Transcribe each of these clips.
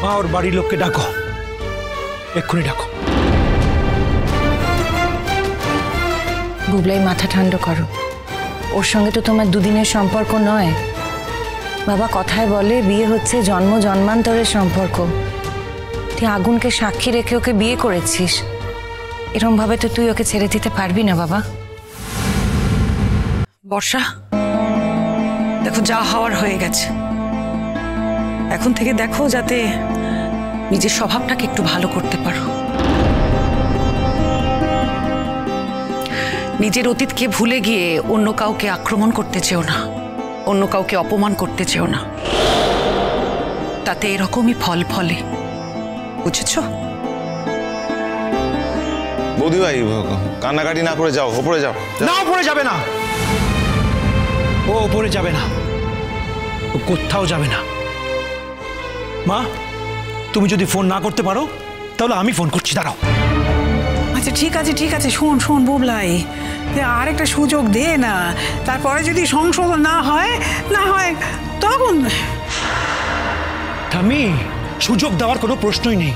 মা ওর বাড়ির লোককে ডাকো, এক্ষুনি ডাকো। বুবলাই, মাথা ঠান্ডা করো। ওর সঙ্গে তো তোমার দুদিনের সম্পর্ক নয় বাবা। কথায় বলে বিয়ে হচ্ছে জন্ম জন্মান্তরের সম্পর্ক। তুই আগুনকে সাক্ষী রেখে ওকে বিয়ে করেছিস, এরকম ভাবে তো তুই ওকে ছেড়ে দিতে পারবি না বাবা। বর্ষা, দেখো যা হওয়ার হয়ে গেছে। এখন থেকে দেখো যাতে নিজের স্বভাবটাকে একটু ভালো করতে পারো। নিজের অতীতকে ভুলে গিয়ে অন্য কাউকে আক্রমণ করতে চেও না, অন্য কাউকে অপমান করতে চেও না। তাতে এরকমই ফল ফলে, বুঝেছো? বৌদি ভাই, কান্নাকাটি না করে যাও, ওপরে যাও। না, ওপরে যাবে না, ও ওপরে যাবে না, ও কোথাও যাবে না। মা, তুমি যদি ফোন না করতে পারো তাহলে আমি ফোন করছি, দাঁড়াও। আচ্ছা ঠিক আছে ঠিক আছে, শোন শোন বুবলাই, আর একটা সুযোগ দে না। তারপরে যদি সংশোধন না হয় তখন। আমি সুযোগ দেওয়ার কোনো প্রশ্নই নেই,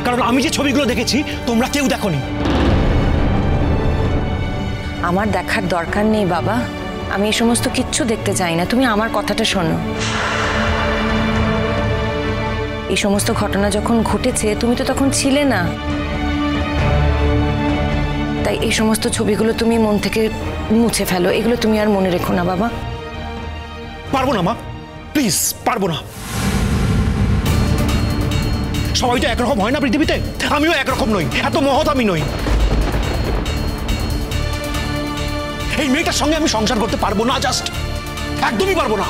কারণ আমি যে ছবিগুলো দেখেছি তোমরা কেউ দেখোনি। আমার দেখার দরকার নেই বাবা, আমি এই সমস্ত কিচ্ছু দেখতে চাই না। তুমি আমার কথাটা শোনো। এই সমস্ত ঘটনা যখন ঘটেছে তুমি তো তখন ছিলে না, তাই এই সমস্ত ছবিগুলো তুমি মন থেকে মুছে ফেলো। এগুলো তুমি আর মনে রেখো না বাবা। পারবো না মা, প্লিজ, পারবো না। সবাই তো একরকম হয় না পৃথিবীতে, আমিও একরকম নই, এত মহৎ আমি নই। এই মেয়েটার সঙ্গে আমি সংসার করতে পারবো না, জাস্ট একদমই পারবো না।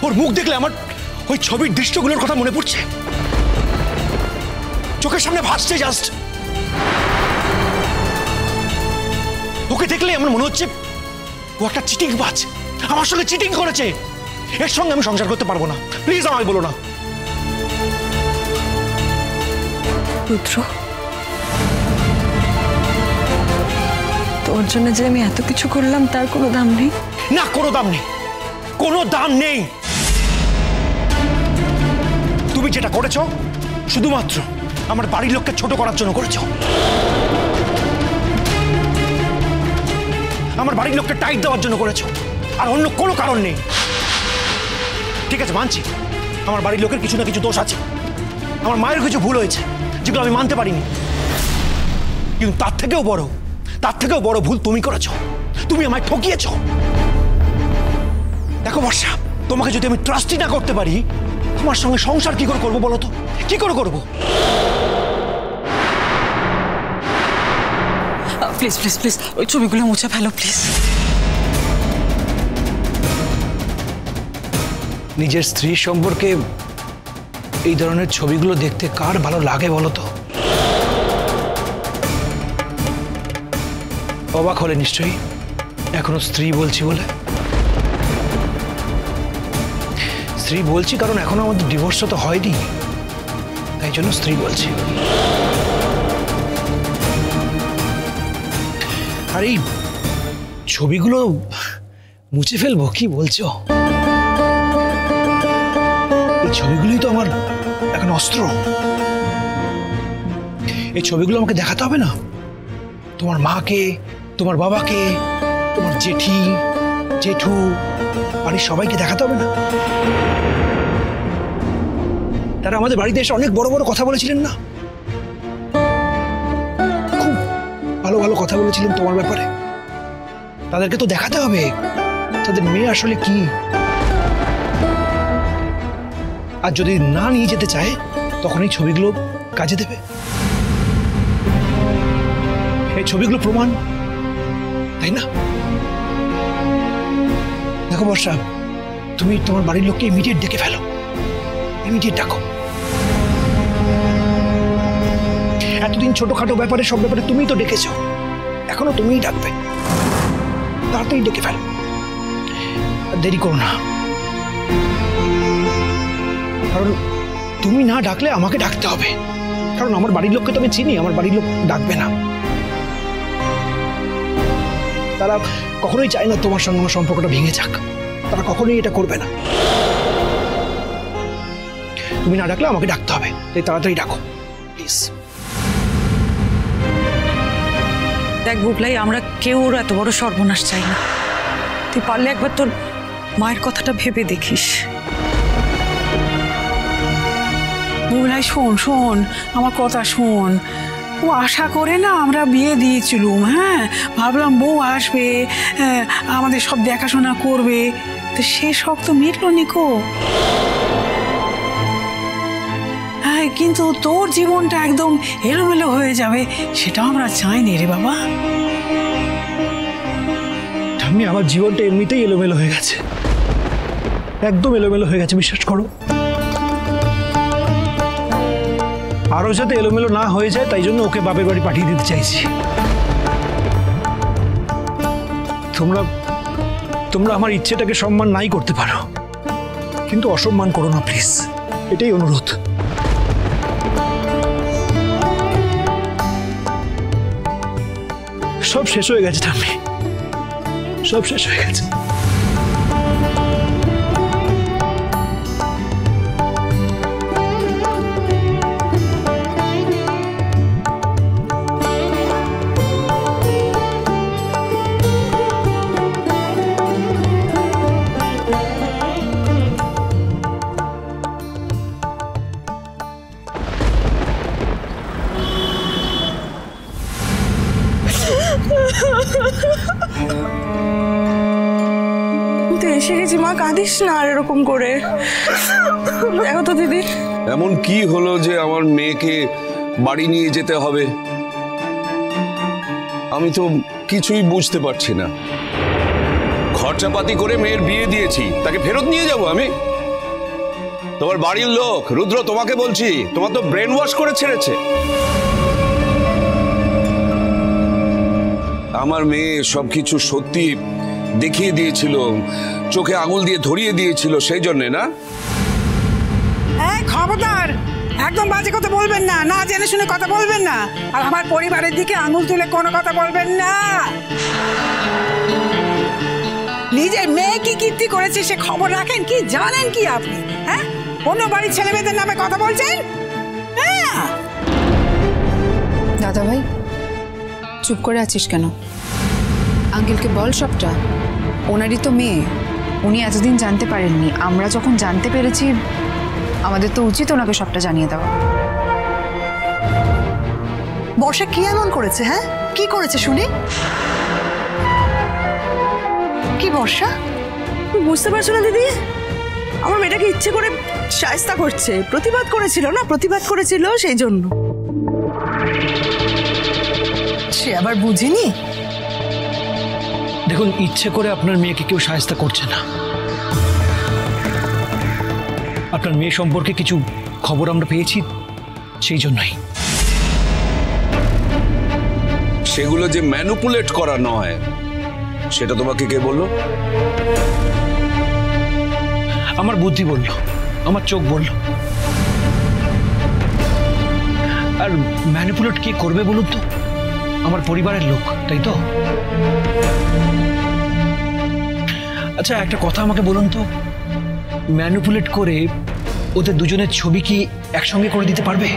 ওর মুখ দেখলে আমার ওই ছবির দৃশ্যগুলোর কথা মনে পড়ছে, চোখের সামনে ভাসছে জাস্ট। ওকে দেখলে আমার মনে হচ্ছে ও একটা চিটিং বাজ, আমার সঙ্গে চিটিং করেছে। এর সঙ্গে আমি সংসার করতে পারবো না, প্লিজ আমায় বলো না। রুদ্র, তোর জন্য যে আমি এত কিছু করলাম তার কোনো দাম নেই? না, কোনো দাম নেই, কোনো দাম নেই। তুমি যেটা করেছো শুধুমাত্র আমার বাড়ির লোককে ছোট করার জন্য করেছো। আমার বাড়ির লোককে টাইট দেওয়ার জন্য করেছো, আর অন্য কোনো কারণ নেই। ঠিক আছে, মানছি আমার বাড়ির লোকের কিছু না কিছু দোষ আছে, আমার মায়ের কিছু ভুল হয়েছে যেগুলো আমি মানতে পারিনি। কিন্তু তার থেকেও বড় ভুল তুমি করেছো, তুমি আমায় ঠকিয়েছো। দেখো বর্ষা, তোমাকে যদি আমি ট্রাস্টই না করতে পারি, তোমার সঙ্গে সংসার কি করে করবো বলো তো? কি করে করবো? প্লিজ প্লিজ প্লিজ ওই ছবিগুলো মুছে ফেলো প্লিজ। নিজের স্ত্রী সম্পর্কে এই ধরনের ছবিগুলো দেখতে কার ভালো লাগে বলো তো? অবাক হলে নিশ্চয়ই এখনো স্ত্রী বলছি বলে। স্ত্রী বলছি কারণ এখনো আমাদের ডিভোর্স তো হয়নি, তাই জন্য স্ত্রী বলছি। আর এই ছবিগুলো মুছে ফেলবো কি বলছো? এই ছবিগুলোই তো আমার এখন অস্ত্র। এই ছবিগুলো আমাকে দেখাতে হবে না তোমার মাকে, তোমার বাবাকে, তোমার জেঠি, জেঠু, বাড়ির সবাইকে দেখাতে হবে না? তারা আমাদের বাড়িতে এসে অনেক বড় বড় কথা বলেছিলেন না? খুব ভালো ভালো কথা বলেছিলেন তোমার ব্যাপারে। তাদেরকে তো দেখাতে হবে তাদের মেয়ে আসলে কি। আর যদি না নিয়ে যেতে চায় তখন এই ছবিগুলো কাজে দেবে। এই ছবিগুলো প্রমাণ, তাই না? দেখো বর্ষা, তুমি তোমার বাড়ির লোককে ইমিডিয়েট ডেকে ফেলো, ইমিডিয়েট ডাকো। এতদিন ছোটখাটো ব্যাপারে সব ব্যাপারে তুমিই তো ডেকেছো, এখনো তুমিই ডাকবে। তাড়াতাড়ি ডেকে ফেলো, দেরি করো না। কারণ তুমি না ডাকলে আমাকে ডাকতে হবে, কারণ আমার বাড়ির লোককে তো আমি চিনি, আমার বাড়ির লোক ডাকবে না। তারা কখনোই চায় না তোমার সঙ্গে আমার সম্পর্কটা ভেঙে যাক। তারা কখনোই এটা করবে না। তুমি না ডাকলে আমাকে ডাকতে হবে, তাই তাড়াতাড়ি ডাকো প্লিজ। দেখ বুবলাই, আমরা কেউ ওর এত বড় সর্বনাশ চাই না। তুই পারলে একবার তোর মায়ের কথাটা ভেবে দেখিস। বুবলাই শোন শোন, আমার কথা শোন। ও আশা করে না আমরা বিয়ে দিয়েছিলুম, হ্যাঁ, ভাবলাম বউ আসবে, আমাদের সব দেখাশোনা করবে, তো সে শখ তো মিটলো নিকো। হ্যাঁ, কিন্তু তোর জীবনটা একদম এলোমেলো হয়ে যাবে, সেটা আমরা চাইনি রে বাবা। ঠাম্মি, আমার জীবনটা এমনিতেই এলোমেলো হয়ে গেছে, একদম এলোমেলো হয়ে গেছে, বিশ্বাস করো। আরো যাতে এলোমেলো না হয়ে যায় তাই জন্য ওকে বাপের বাড়ি পাঠিয়ে দিতে চাইছি। তোমরা তোমরা আমার ইচ্ছেটাকে সম্মান নাই করতে পারো, কিন্তু অসম্মান করো না প্লিজ, এটাই অনুরোধ। সব শেষ হয়ে গেছে ঠাম্মি, সব শেষ হয়ে গেছে। এসে গেছি মা, কাঁদিস না আর এরকম করে। দেখো তো দিদি, এমন কি হলো যে আমার মেয়েকে বাড়ি নিয়ে যেতে হবে? আমি তো কিছুই বুঝতে পারছি না। খরচাপাতি করে মেয়ের বিয়ে দিয়েছি, তাকে ফেরত নিয়ে যাব আমি? তোমার বাড়ির লোক, রুদ্র, তোমাকে বলছি, তোমার তো ব্রেন ওয়াশ করে ছেড়েছে। আমার মেয়ে সবকিছু সত্যি দেখিয়ে দিয়েছিল, চোখে আঙুল দিয়ে ধরিয়ে দিয়েছিল, সেই জন্যে না? খবরদার, একদম বাজে কথা বলবেন না, না জেনে শুনে কথা বলবেন না, আর আমার পরিবারের দিকে আঙুল তুলে কোনো কথা বলবেন না। নিজের মেয়ে কি কীর্তি করেছে সে খবর রাখেন কি? জানেন কি আপনি? হ্যাঁ, অন্য বাড়ির ছেলে মেয়েদের নামে কথা বলছেন? হ্যাঁ। দাদা ভাই, চুপ করে আছিস কেন? আঙ্কেলকে বল সবটা। ওনারই তো মেয়ে, উনি এতদিন জানতে পারেননি, আমরা যখন জানতে পেরেছি আমাদের তো উচিত ওনাকে সবটা জানিয়ে দেওয়া। বর্ষা কি এমন করেছে? হ্যাঁ, কি করেছে শুনি? কি বর্ষা? বুঝতে পারছো না দিদি? আমার মেয়েটাকে ইচ্ছে করে শায়েস্তা করছে। প্রতিবাদ করেছিল না, প্রতিবাদ করেছিল সেই জন্য। সে আবার বুঝিনি। দেখুন, ইচ্ছে করে আপনার মেয়েকে কেউ শায়েস্তা করছে না। আপনার মেয়ে সম্পর্কে কিছু খবর আমরা পেয়েছি, সেই জন্যই। সেগুলো যে ম্যানিপুলেট করা নয়, সেটা তোমাকে কে বললো? আমার বুদ্ধি বলল, আমার চোখ বলল। আর ম্যানিপুলেট কে করবে বলুন তো? আমার পরিবারের লোক, তাই তো? আচ্ছা, একটা কথা আমাকে বলুন তো, ম্যানিপুলেট করে ওদের দুজনের ছবি কি একসঙ্গে করে দিতে পারবে?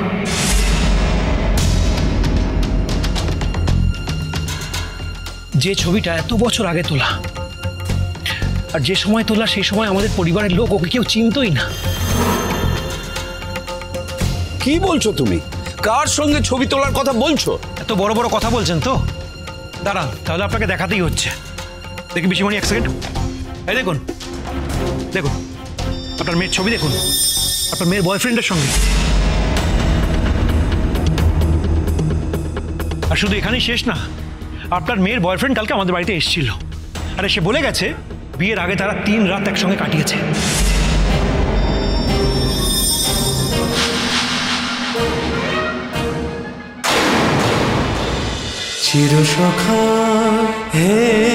যে ছবিটা এত বছর আগে তোলা, আর যে সময় তোলা সেই সময় আমাদের পরিবারের লোক ওকে কেউ চিনতই না। কি বলছো তুমি? কার সঙ্গে ছবি তোলার কথা বলছো? এত বড় বড় কথা বলছেন তো? দাঁড়ান, তাহলে আপনাকে দেখাতেই হচ্ছে। দেখি পিসিমণি, এক সেকেন্ড। এই দেখুন, দেখুন আপনার মেয়ের ছবি, দেখুন আপনার মেয়ের বয়ফ্রেন্ডের সঙ্গে। আর শুধু এখানেই শেষ না, আপনার মেয়ের বয়ফ্রেন্ড কালকে আমাদের বাড়িতে এসেছিল, আর এসে বলে গেছে বিয়ের আগে তারা 3 রাত একসঙ্গে কাটিয়েছে। চিরসখা হে